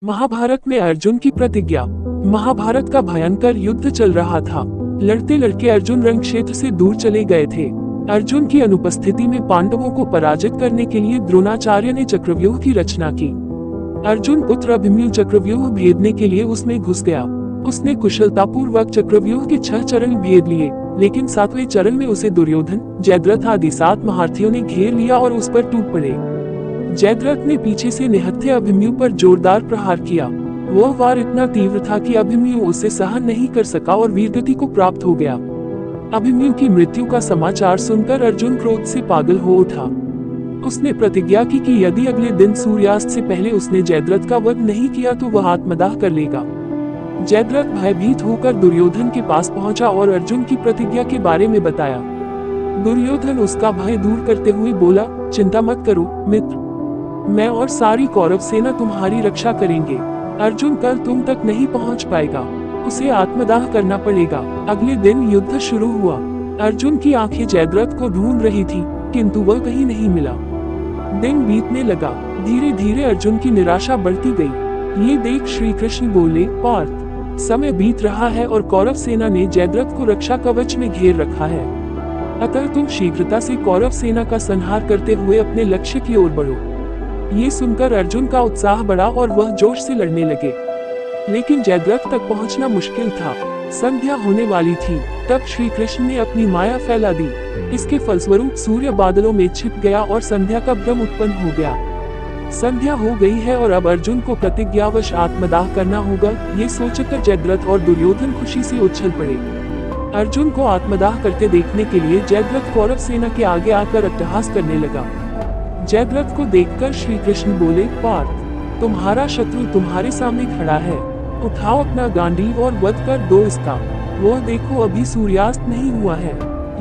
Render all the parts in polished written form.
महाभारत में अर्जुन की प्रतिज्ञा। महाभारत का भयंकर युद्ध चल रहा था। लड़ते लड़के अर्जुन रण क्षेत्र से दूर चले गए थे। अर्जुन की अनुपस्थिति में पांडवों को पराजित करने के लिए द्रोणाचार्य ने चक्रव्यूह की रचना की। अर्जुन पुत्र अभिमन्यु चक्रव्यूह भेदने के लिए उसमें घुस गया। उसने कुशलतापूर्वक चक्रव्यूह के 6 चरण भेद लिए, लेकिन 7वें चरण में उसे दुर्योधन, जयद्रथ आदि 7 महारथियों ने घेर लिया और उस पर टूट पड़े। जयद्रथ ने पीछे से निहत्थे अभिमन्यु पर जोरदार प्रहार किया। वह वार इतना तीव्र था कि अभिमन्यु उसे सहन नहीं कर सका और वीरगति को प्राप्त हो गया। अभिमन्यु की मृत्यु का समाचार सुनकर अर्जुन क्रोध से पागल हो उठा। उसने प्रतिज्ञा की कि यदि अगले दिन सूर्यास्त से पहले उसने जयद्रथ का वध नहीं किया तो वह आत्मदाह कर लेगा। जयद्रथ भयभीत होकर दुर्योधन के पास पहुंचा और अर्जुन की प्रतिज्ञा के बारे में बताया। दुर्योधन उसका भय दूर करते हुए बोला, चिंता मत करो मित्र, मैं और सारी कौरव सेना तुम्हारी रक्षा करेंगे। अर्जुन कल तुम तक नहीं पहुंच पाएगा, उसे आत्मदाह करना पड़ेगा। अगले दिन युद्ध शुरू हुआ। अर्जुन की आंखें जयद्रथ को ढूंढ रही थी, किंतु वह कहीं नहीं मिला। दिन बीतने लगा। धीरे धीरे अर्जुन की निराशा बढ़ती गई। ये देख श्री कृष्ण बोले, पार्थ, समय बीत रहा है और कौरव सेना ने जयद्रथ को रक्षा कवच में घेर रखा है। अतः तुम शीघ्रता से कौरव सेना का संहार करते हुए अपने लक्ष्य की ओर बढ़ो। ये सुनकर अर्जुन का उत्साह बढ़ा और वह जोश से लड़ने लगे, लेकिन जयद्रथ तक पहुंचना मुश्किल था। संध्या होने वाली थी। तब श्री कृष्ण ने अपनी माया फैला दी। इसके फलस्वरूप सूर्य बादलों में छिप गया और संध्या का भ्रम उत्पन्न हो गया। संध्या हो गई है और अब अर्जुन को प्रतिज्ञावश आत्मदाह करना होगा। ये सोचकर जयद्रथ और दुर्योधन खुशी से उछल पड़े। अर्जुन को आत्मदाह करते देखने के लिए जयद्रथ कौरव सेना के आगे आकर अट्टहास करने लगा। जयद्रथ को देखकर श्री कृष्ण बोले, पार्थ, तुम्हारा शत्रु तुम्हारे सामने खड़ा है। उठाओ अपना गांडीव और वध कर दो इसका। वह देखो अभी सूर्यास्त नहीं हुआ है।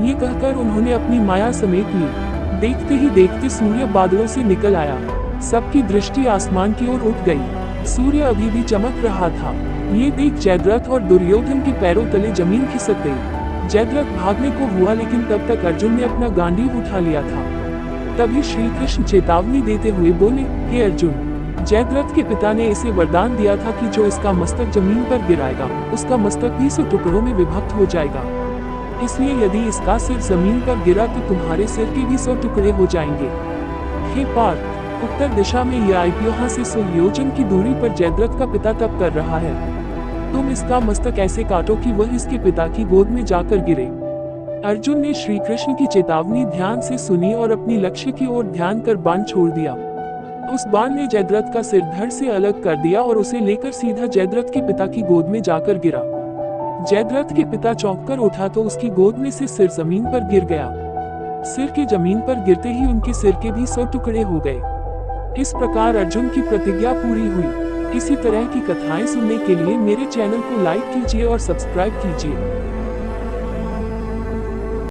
ये कहकर उन्होंने अपनी माया समेट ली। देखते ही देखते सूर्य बादलों से निकल आया। सबकी दृष्टि आसमान की ओर उठ गई। सूर्य अभी भी चमक रहा था। ये देख जयद्रथ और दुर्योधन के पैरों तले जमीन खिसक गई। जयद्रथ भागने को हुआ, लेकिन तब तक अर्जुन ने अपना गांडीव उठा लिया था। तभी श्री कृष्ण चेतावनी देते हुए बोले, हे अर्जुन, जयद्रथ के पिता ने इसे वरदान दिया था कि जो इसका मस्तक जमीन पर गिराएगा उसका मस्तक भी 100 टुकड़ों में विभक्त हो जाएगा। इसलिए यदि इसका सिर जमीन पर गिरा तो तुम्हारे सिर के भी 100 टुकड़े हो जाएंगे। हे पार्थ, उत्तर दिशा में यह यहाँ से 100 योजन की दूरी पर जयद्रथ का पिता तप कर रहा है। तुम इसका मस्तक ऐसे काटो कि वह इसके पिता की गोद में जाकर गिरे। अर्जुन ने श्री कृष्ण की चेतावनी ध्यान से सुनी और अपनी लक्ष्य की ओर ध्यान कर बाण छोड़ दिया। उस बाण ने जयद्रथ का सिर धड़ से अलग कर दिया और उसे लेकर सीधा जयद्रथ के पिता की गोद में जाकर गिरा। जयद्रथ के पिता चौंककर उठा तो उसकी गोद में से सिर जमीन पर गिर गया। सिर के जमीन पर गिरते ही उनके सिर के भी 100 टुकड़े हो गए। इस प्रकार अर्जुन की प्रतिज्ञा पूरी हुई। इसी तरह की कथाएं सुनने के लिए मेरे चैनल को लाइक कीजिए और सब्सक्राइब कीजिए।